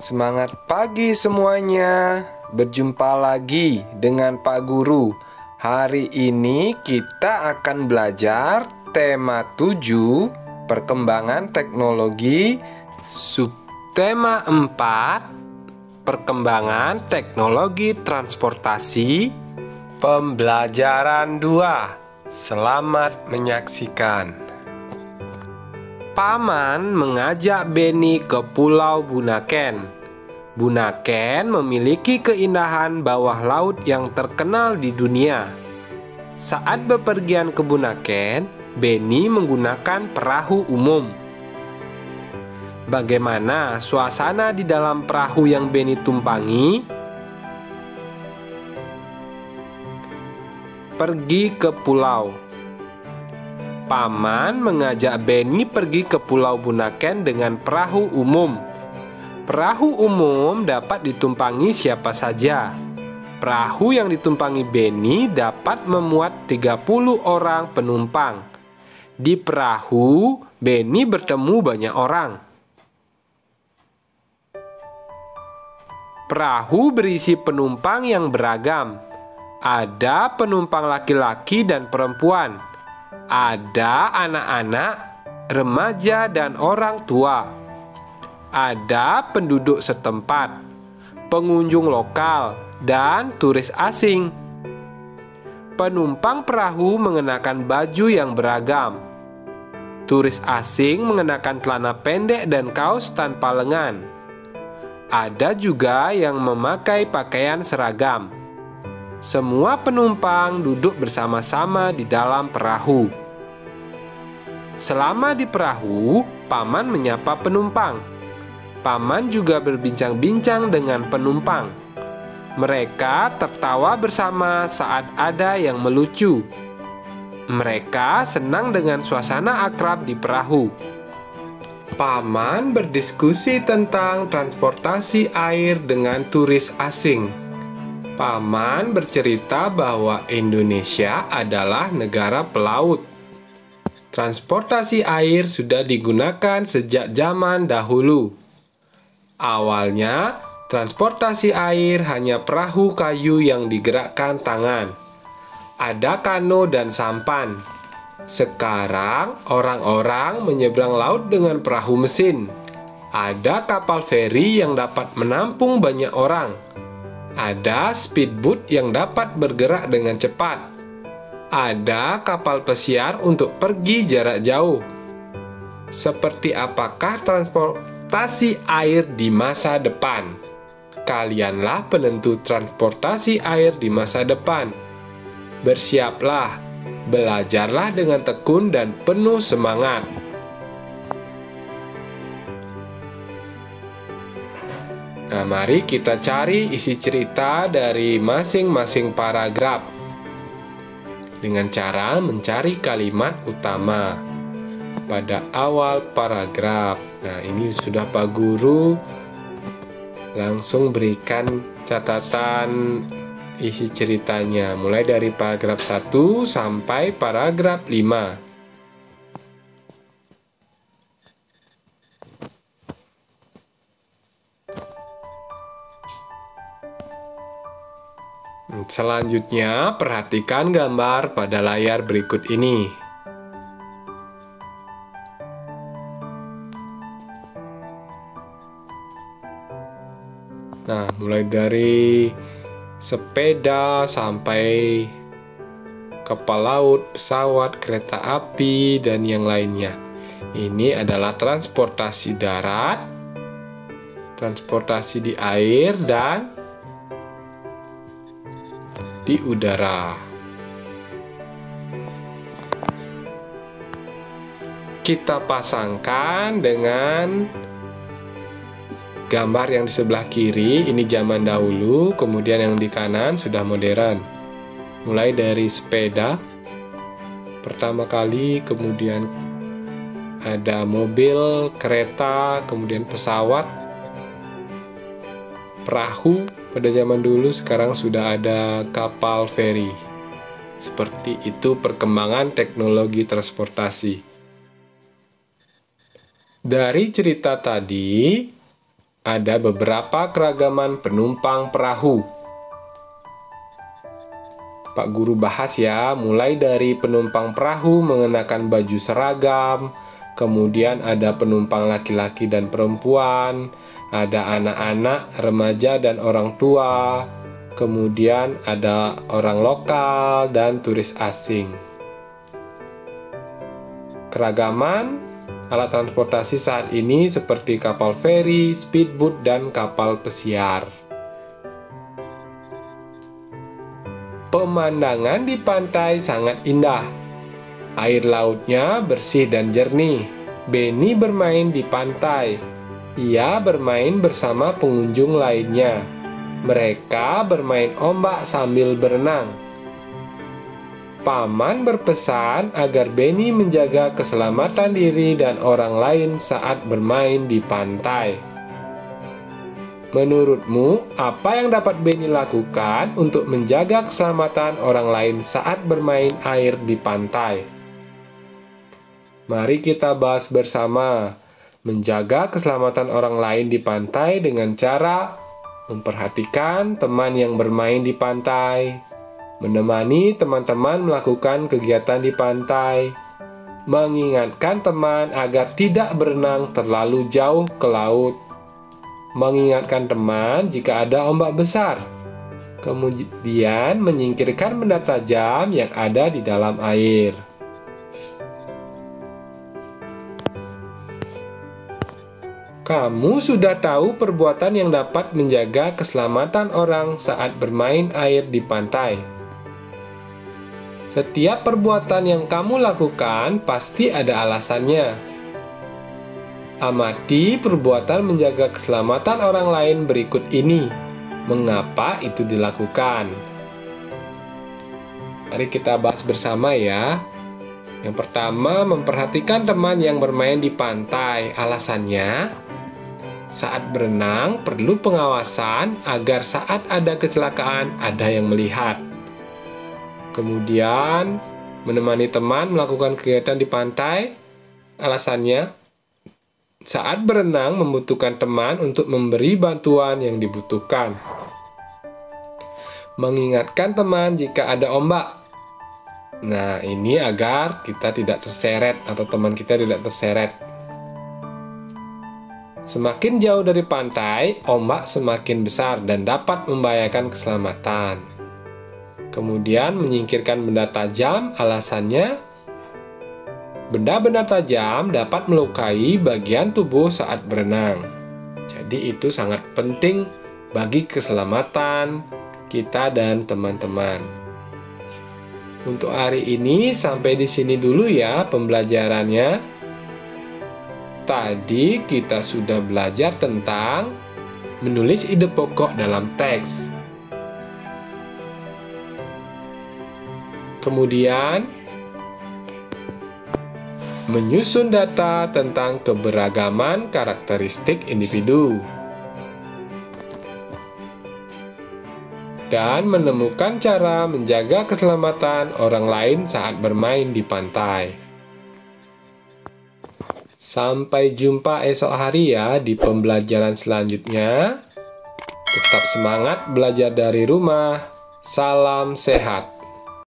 Semangat pagi semuanya. Berjumpa lagi dengan Pak Guru. Hari ini kita akan belajar tema 7, perkembangan teknologi. Subtema 4, perkembangan teknologi transportasi. Pembelajaran 2. Selamat menyaksikan. Paman mengajak Beni ke Pulau Bunaken. Bunaken memiliki keindahan bawah laut yang terkenal di dunia. Saat bepergian ke Bunaken, Beni menggunakan perahu umum. Bagaimana suasana di dalam perahu yang Beni tumpangi? Pergi ke pulau. Paman mengajak Beni pergi ke Pulau Bunaken dengan perahu umum. Perahu umum dapat ditumpangi siapa saja. Perahu yang ditumpangi Beni dapat memuat 30 orang penumpang. Di perahu, Beni bertemu banyak orang. Perahu berisi penumpang yang beragam. Ada penumpang laki-laki dan perempuan. Ada anak-anak, remaja, dan orang tua. Ada penduduk setempat, pengunjung lokal, dan turis asing. Penumpang perahu mengenakan baju yang beragam. Turis asing mengenakan celana pendek dan kaos tanpa lengan. Ada juga yang memakai pakaian seragam. Semua penumpang duduk bersama-sama di dalam perahu. Selama di perahu, Paman menyapa penumpang. Paman juga berbincang-bincang dengan penumpang. Mereka tertawa bersama saat ada yang melucu. Mereka senang dengan suasana akrab di perahu. Paman berdiskusi tentang transportasi air dengan turis asing. Paman bercerita bahwa Indonesia adalah negara pelaut. Transportasi air sudah digunakan sejak zaman dahulu. Awalnya, transportasi air hanya perahu kayu yang digerakkan tangan. Ada kano dan sampan. Sekarang, orang-orang menyeberang laut dengan perahu mesin. Ada kapal feri yang dapat menampung banyak orang. Ada speedboat yang dapat bergerak dengan cepat. Ada kapal pesiar untuk pergi jarak jauh. Seperti apakah transportasi air di masa depan? Kalianlah penentu transportasi air di masa depan. Bersiaplah, belajarlah dengan tekun dan penuh semangat. Nah, mari kita cari isi cerita dari masing-masing paragraf dengan cara mencari kalimat utama pada awal paragraf. Nah, ini sudah Pak Guru langsung berikan catatan isi ceritanya mulai dari paragraf 1 sampai paragraf 5. Selanjutnya, perhatikan gambar pada layar berikut ini. Nah, mulai dari sepeda sampai kapal laut, pesawat, kereta api, dan yang lainnya. Ini adalah transportasi darat, transportasi di air, dan di udara. Kita pasangkan dengan gambar yang di sebelah kiri. Ini zaman dahulu, kemudian yang di kanan sudah modern. Mulai dari sepeda pertama kali, kemudian ada mobil, kereta, kemudian pesawat, perahu pada zaman dulu. Sekarang sudah ada kapal feri. Seperti itu perkembangan teknologi transportasi. Dari cerita tadi, ada beberapa keragaman penumpang perahu. Pak Guru bahas ya, mulai dari penumpang perahu mengenakan baju seragam, kemudian ada penumpang laki-laki dan perempuan, ada anak-anak, remaja, dan orang tua, kemudian ada orang lokal dan turis asing. Keragaman alat transportasi saat ini seperti kapal feri, speedboat, dan kapal pesiar. Pemandangan di pantai sangat indah. Air lautnya bersih dan jernih. Benny bermain di pantai. Ia bermain bersama pengunjung lainnya. Mereka bermain ombak sambil berenang. Paman berpesan agar Benny menjaga keselamatan diri dan orang lain saat bermain di pantai. Menurutmu, apa yang dapat Benny lakukan untuk menjaga keselamatan orang lain saat bermain air di pantai? Mari kita bahas bersama. Menjaga keselamatan orang lain di pantai dengan cara memperhatikan teman yang bermain di pantai, menemani teman-teman melakukan kegiatan di pantai, mengingatkan teman agar tidak berenang terlalu jauh ke laut, mengingatkan teman jika ada ombak besar, kemudian menyingkirkan benda tajam yang ada di dalam air. Kamu sudah tahu perbuatan yang dapat menjaga keselamatan orang saat bermain air di pantai. Setiap perbuatan yang kamu lakukan pasti ada alasannya. Amati perbuatan menjaga keselamatan orang lain berikut ini. Mengapa itu dilakukan? Mari kita bahas bersama ya. Yang pertama, memperhatikan teman yang bermain di pantai. Alasannya, saat berenang perlu pengawasan agar saat ada kecelakaan ada yang melihat. Kemudian, menemani teman melakukan kegiatan di pantai. Alasannya, saat berenang membutuhkan teman untuk memberi bantuan yang dibutuhkan. Mengingatkan teman jika ada ombak. Nah, ini agar kita tidak terseret atau teman kita tidak terseret. Semakin jauh dari pantai, ombak semakin besar dan dapat membahayakan keselamatan. Kemudian menyingkirkan benda tajam, alasannya benda-benda tajam dapat melukai bagian tubuh saat berenang. Jadi itu sangat penting bagi keselamatan kita dan teman-teman. Untuk hari ini sampai di sini dulu ya pembelajarannya. Tadi kita sudah belajar tentang menulis ide pokok dalam teks. Kemudian menyusun data tentang keberagaman karakteristik individu. Dan menemukan cara menjaga keselamatan orang lain saat bermain di pantai. Sampai jumpa esok hari ya di pembelajaran selanjutnya. Tetap semangat belajar dari rumah. Salam sehat.